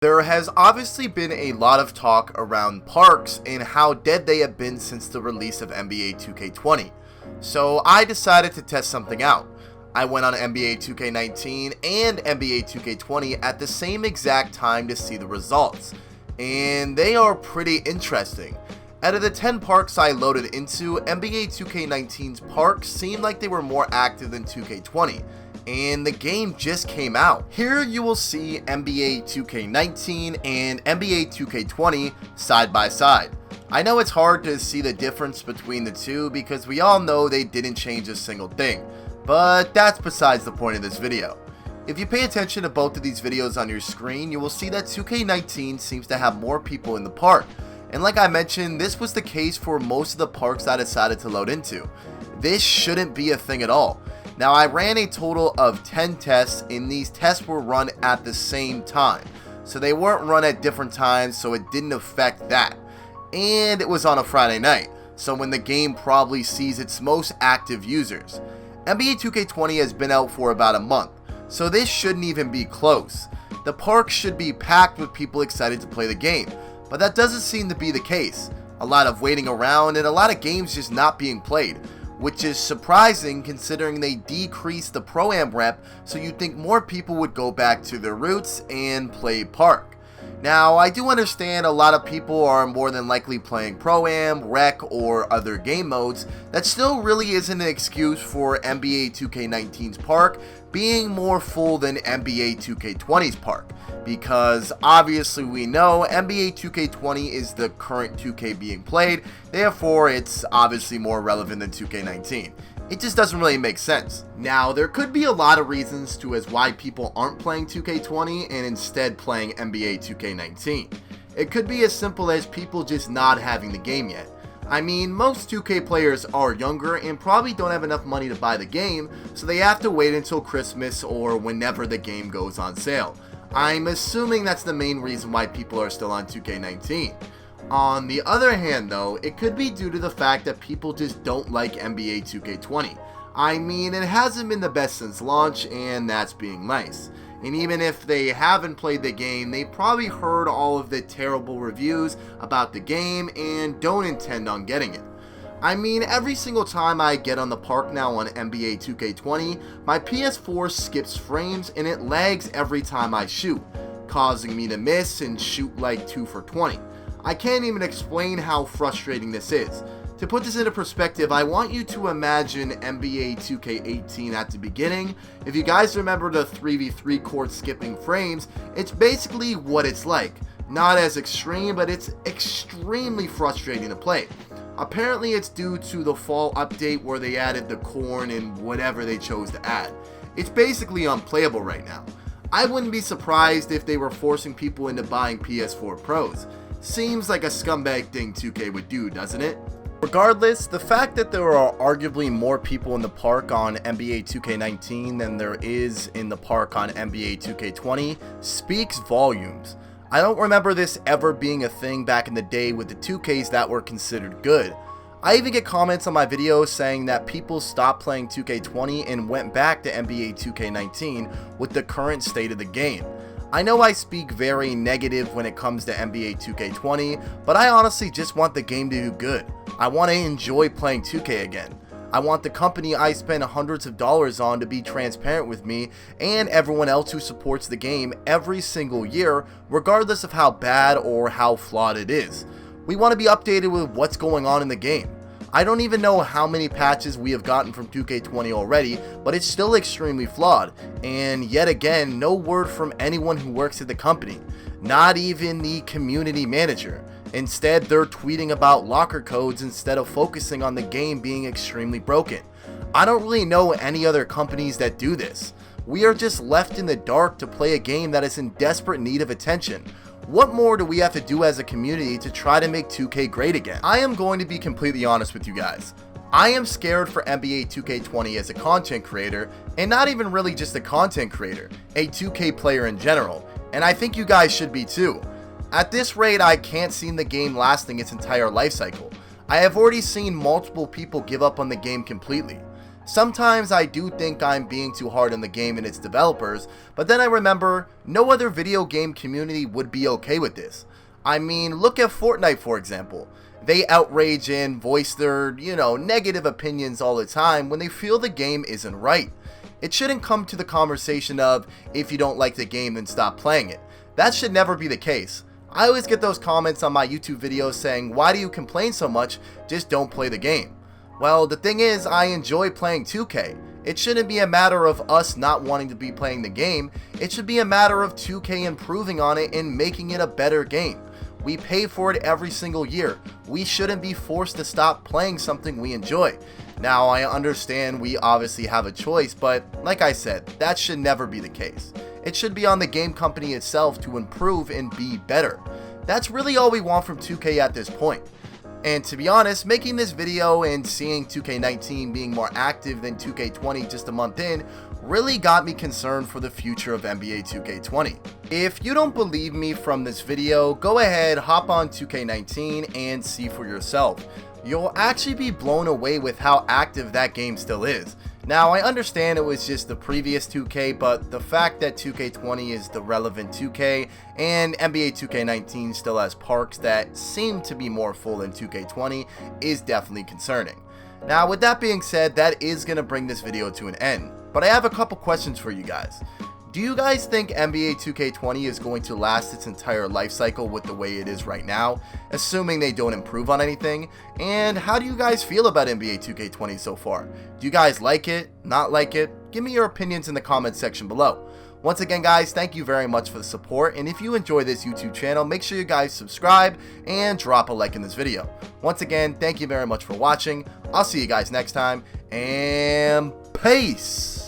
There has obviously been a lot of talk around parks and how dead they have been since the release of NBA 2K20. So I decided to test something out. I went on NBA 2K19 and NBA 2K20 at the same exact time to see the results, and they are pretty interesting. Out of the 10 parks I loaded into, NBA 2K19's parks seemed like they were more active than 2K20. And the game just came out. Here you will see NBA 2K19 and NBA 2K20 side by side. I know it's hard to see the difference between the two because we all know they didn't change a single thing, but that's besides the point of this video. If you pay attention to both of these videos on your screen, you will see that 2K19 seems to have more people in the park. And like I mentioned, this was the case for most of the parks I decided to load into. This shouldn't be a thing at all. Now, I ran a total of 10 tests, and these tests were run at the same time. So they weren't run at different times, so it didn't affect that. And it was on a Friday night, so when the game probably sees its most active users. NBA 2K20 has been out for about a month, so this shouldn't even be close. The park should be packed with people excited to play the game, but that doesn't seem to be the case. A lot of waiting around and a lot of games just not being played, which is surprising considering they decreased the Pro-Am rep, so you'd think more people would go back to their roots and play Park. Now, I do understand a lot of people are more than likely playing Pro-Am, Rec, or other game modes. That still really isn't an excuse for NBA 2K19's Park being more full than NBA 2K20's Park, because obviously we know NBA 2K20 is the current 2K being played, therefore it's obviously more relevant than 2K19. It just doesn't really make sense. Now, there could be a lot of reasons to as why people aren't playing 2K20 and instead playing NBA 2K19. It could be as simple as people just not having the game yet. I mean, most 2K players are younger and probably don't have enough money to buy the game, so they have to wait until Christmas or whenever the game goes on sale. I'm assuming that's the main reason why people are still on 2K19. On the other hand though, it could be due to the fact that people just don't like NBA 2K20. I mean, it hasn't been the best since launch, and that's being nice. And even if they haven't played the game, they probably heard all of the terrible reviews about the game and don't intend on getting it. I mean, every single time I get on the park now on NBA 2K20, my PS4 skips frames and it lags every time I shoot, causing me to miss and shoot like 2 for 20. I can't even explain how frustrating this is. To put this into perspective, I want you to imagine NBA 2K18 at the beginning. If you guys remember the 3v3 court skipping frames, it's basically what it's like. Not as extreme, but it's extremely frustrating to play. Apparently it's due to the fall update where they added the corn and whatever they chose to add. It's basically unplayable right now. I wouldn't be surprised if they were forcing people into buying PS4 Pros. Seems like a scumbag thing 2K would do, doesn't it? Regardless, the fact that there are arguably more people in the park on NBA 2K19 than there is in the park on NBA 2K20 speaks volumes. I don't remember this ever being a thing back in the day with the 2Ks that were considered good. I even get comments on my videos saying that people stopped playing 2K20 and went back to NBA 2K19 with the current state of the game. I know I speak very negative when it comes to NBA 2K20, but I honestly just want the game to do good. I want to enjoy playing 2K again. I want the company I spend hundreds of dollars on to be transparent with me and everyone else who supports the game every single year, regardless of how bad or how flawed it is. We want to be updated with what's going on in the game. I don't even know how many patches we have gotten from 2K20 already, but it's still extremely flawed, and yet again, no word from anyone who works at the company, not even the community manager. Instead, they're tweeting about locker codes instead of focusing on the game being extremely broken. I don't really know any other companies that do this. We are just left in the dark to play a game that is in desperate need of attention. What more do we have to do as a community to try to make 2K great again? I am going to be completely honest with you guys. I am scared for NBA 2K20 as a content creator, and not even really just a content creator, a 2K player in general, and I think you guys should be too. At this rate, I can't see the game lasting its entire life cycle. I have already seen multiple people give up on the game completely. Sometimes I do think I'm being too hard on the game and its developers, but then I remember no other video game community would be okay with this. I mean, look at Fortnite for example. They outrage and voice their, negative opinions all the time when they feel the game isn't right. It shouldn't come to the conversation of, if you don't like the game then stop playing it. That should never be the case. I always get those comments on my YouTube videos saying, why do you complain so much, just don't play the game. Well, the thing is, I enjoy playing 2K. It shouldn't be a matter of us not wanting to be playing the game, it should be a matter of 2K improving on it and making it a better game. We pay for it every single year. We shouldn't be forced to stop playing something we enjoy. Now, I understand we obviously have a choice, but like I said, that should never be the case. It should be on the game company itself to improve and be better. That's really all we want from 2K at this point. And to be honest, making this video and seeing 2K19 being more active than 2K20 just a month in really got me concerned for the future of NBA 2K20. If you don't believe me from this video, go ahead, hop on 2K19 and see for yourself. You'll actually be blown away with how active that game still is. Now, I understand it was just the previous 2K, but the fact that 2K20 is the relevant 2K and NBA 2K19 still has parks that seem to be more full than 2K20 is definitely concerning. Now, with that being said, that is going to bring this video to an end, but I have a couple questions for you guys. Do you guys think NBA 2K20 is going to last its entire life cycle with the way it is right now, assuming they don't improve on anything? And how do you guys feel about NBA 2K20 so far? Do you guys like it, not like it? Give me your opinions in the comments section below. Once again guys, thank you very much for the support, and if you enjoy this YouTube channel, make sure you guys subscribe and drop a like in this video. Once again, thank you very much for watching. I'll see you guys next time, and peace!